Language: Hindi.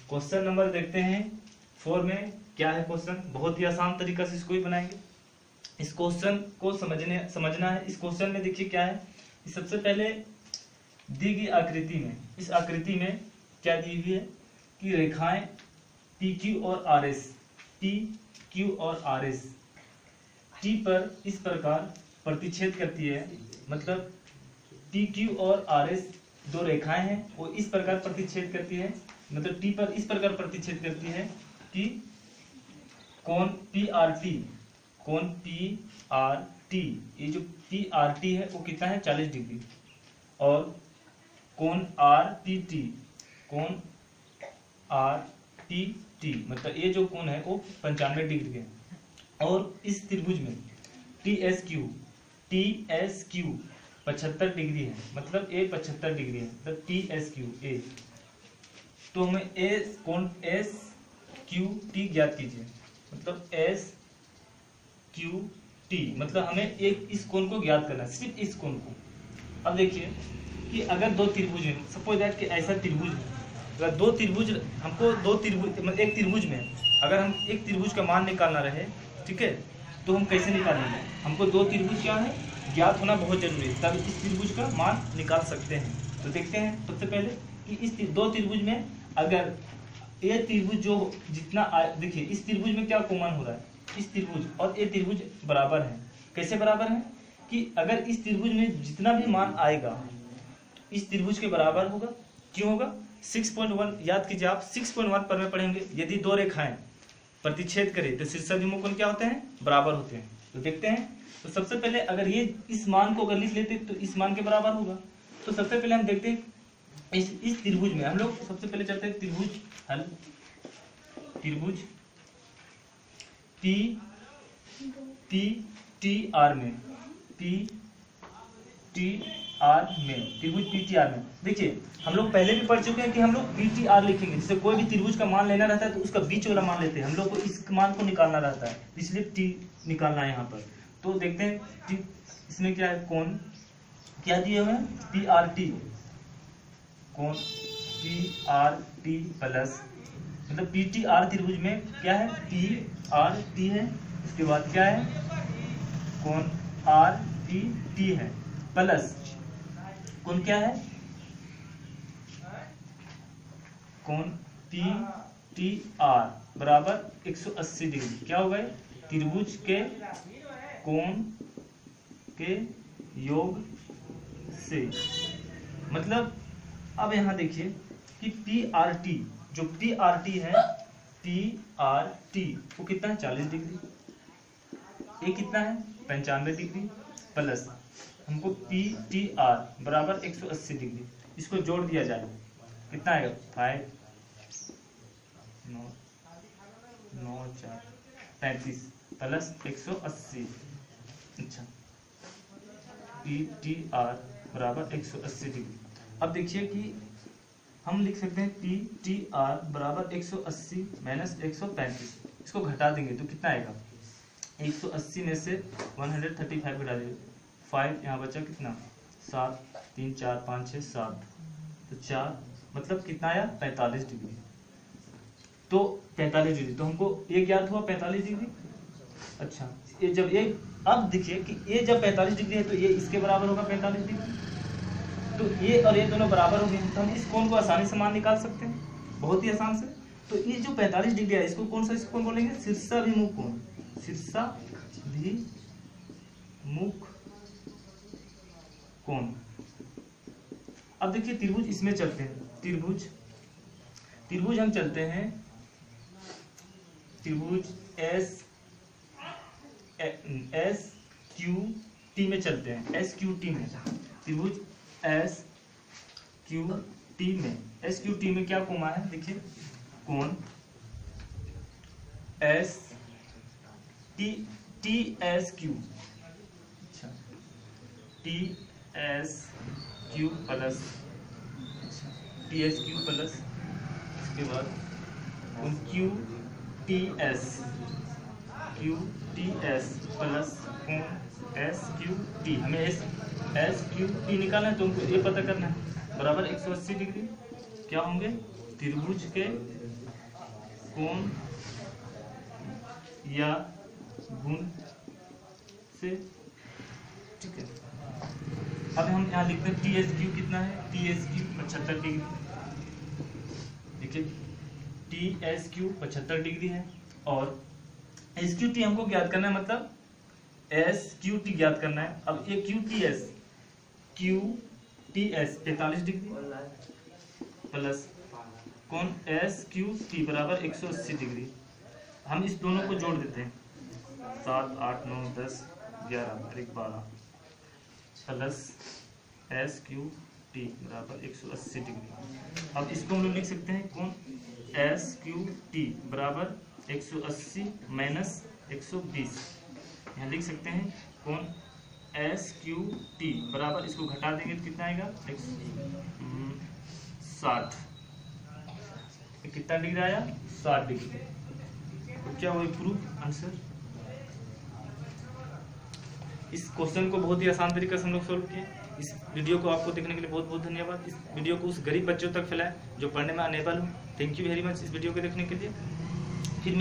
क्वेश्चन नंबर देखते हैं 4 में क्या है क्वेश्चन। बहुत ही आसान तरीका से इसको ही बनाएंगे। इस क्वेश्चन को समझना है। इस क्वेश्चन में देखिए क्या है। सबसे पहले दी गई आकृति में, इस आकृति में क्या दी हुई है कि रेखाएं पी क्यू और आर एस, पी क्यू और आर एस टी पर इस प्रकार प्रतिच्छेद करती है। मतलब पी क्यू और आर एस दो रेखाएं हैं, वो इस प्रकार प्रतिच्छेद करती है, मतलब टी पर इस प्रकार प्रतिच्छेद करती है कि कोण पी आर टी, कोण पी आर टी, ये जो पी आर टी है वो कितना है 40 डिग्री, और कोण आर टी टी, कोण आर टी टी मतलब ये जो कोण है वो 95 डिग्री है। और इस त्रिभुज में टी एस क्यू 75 डिग्री है, मतलब ए 75 डिग्री है, मतलब टी एस क्यू ए। तो हमें एस कोण एस क्यू टी ज्ञात कीजिए, मतलब एस क्यू टी मतलब हमें एक इस कोण को ज्ञात करना है, सिर्फ इस कोण को। अब देखिए कि अगर दो त्रिभुज है, सपोज दैट कि ऐसा त्रिभुज है, अगर दो त्रिभुज हमको दो त्रिभुज मतलब एक त्रिभुज में अगर हम एक त्रिभुज का मान निकालना रहे, ठीक है, तो हम कैसे निकालेंगे। हमको दो त्रिभुज क्या है ज्ञात होना बहुत जरूरी है, तब इस त्रिभुज का मान निकाल सकते हैं। तो देखते हैं सबसे पहले कि इस दो त्रिभुज में अगर ये त्रिभुज जो जितना देखिए इस त्रिभुज में क्या कॉमन हो रहा है, इस त्रिभुज और ये त्रिभुज बराबर है। कैसे बराबर है कि अगर इस त्रिभुज में जितना भी मान आएगा इस त्रिभुज के बराबर होगा। क्यों होगा 6.1 याद कीजिए आप 6.1 पर में पढ़ेंगे। यदि दो रेखाएं प्रतिच्छेद करें तो शीर्षाभिमुख कोण क्या होते हैं बराबर होते हैं। तो देखते हैं। तो सबसे पहले अगर ये इस मान को अगर लिख लेते तो इस मान के बराबर होगा। तो सबसे पहले हम देखते हैं इस त्रिभुज में हम लोग सबसे पहले चलते हैं त्रिभुज हल। त्रिभुज पी पी टी आर में, पी टी आर में, त्रिभुज पी टी आर में देखिए हम लोग पहले भी पढ़ चुके हैं कि हम लोग पी टी आर लिखेंगे। जैसे कोई भी त्रिभुज का मान लेना रहता है तो उसका बीच वाला मान लेते हैं, हम लोग को इस मान को निकालना रहता है, इसलिए टी निकालना है यहाँ पर। तो देखते हैं इसमें क्या है, कोण क्या दिए हुए हैं पी आर टी, कोण पी आर टी प्लस मतलब पी टी आर त्रिभुज में क्या है पी आर टी है, उसके बाद क्या है कोण आर टी टी है, प्लस कोण क्या है कोण पी टी आर बराबर 180 डिग्री। क्या हो गए त्रिभुज के कोण के योग से। मतलब अब यहाँ देखिए कि पी आर टी, जो पी आर टी है पी आर टी वो कितना है 40 डिग्री, ये कितना है 95 डिग्री, प्लस हमको पी टी आर बराबर 180 डिग्री। इसको जोड़ दिया जाए कितना आएगा 5 9 9 4 35 प्लस 180। अच्छा पी टी आर बराबर 180 डिग्री। अब देखिए कि हम लिख सकते हैं पी टी आर बराबर 180 माइनस 135। इसको घटा देंगे तो कितना आएगा 180 में से 135 घटा देंगे, 5 यहाँ बचा कितना 7 3 4 5 6 7 तो 4 मतलब कितना आया 45 डिग्री। तो 45 डिग्री तो हमको ये ज्ञात हुआ 45 डिग्री। अच्छा ये जब ये अब देखिए कि ये जब 45 डिग्री है तो ये इसके बराबर होगा 45 डिग्री। तो ये और ये दोनों बराबर हो गए तो हम इस कोण को आसानी से मान निकाल सकते हैं, बहुत ही आसान से। तो ये जो 45 डिग्री है इसको कौन सा इस कोण बोलेंगे शीर्षाभिमुख कोण, शीर्षाभिमुख कोण। अब देखिए त्रिभुज इसमें चलते हैं, त्रिभुज हम चलते हैं त्रिभुज एस क्यू टी में चलते हैं, एस क्यू टी में त्रिभुज एस क्यू टी में, एस क्यू टी में क्या कोण है देखिए कोण S T T S Q, अच्छा T S Q plus T S Q plus इसके बाद Q T S plus S Q T. हमें एस क्यू टी निकालना है तो हमको ये पता करना है बराबर 180 डिग्री क्या होंगे त्रिभुज के कोण या गुण से, ठीक है। अब हम यहाँ लिखते हैं टी एस क्यू कितना है, टी एस क्यू 75 डिग्री, देखिए टी एस क्यू 75 डिग्री है, और एस क्यू टी हमको ज्ञात करना है, मतलब एस क्यू टी ज्ञात करना है। अब ये Q T S 45 degree plus कोण एस क्यू टी बराबर 180 डिग्री। हम इस दोनों को जोड़ देते हैं, 7 8 9 10 11 और 12 प्लस एस क्यू टी बराबर 180 डिग्री। अब इसको हम लोग लिख सकते हैं कोण एस क्यू टी बराबर 180 माइनस 120, यहाँ लिख सकते हैं कोण एस क्यू टी बराबर, इसको घटा देंगे तो कितना आएगा 60, कितना डिग्री आया 60 डिग्री। तो क्या हुआ प्रूफ आंसर। इस क्वेश्चन को बहुत ही आसान तरीके से हम लोग सोल्व किए। इस वीडियो को आपको देखने के लिए बहुत बहुत धन्यवाद। इस वीडियो को उस गरीब बच्चों तक फैलाएं जो पढ़ने में अनेबल हो। थैंक यू वेरी मच इस वीडियो को देखने के लिए। फिर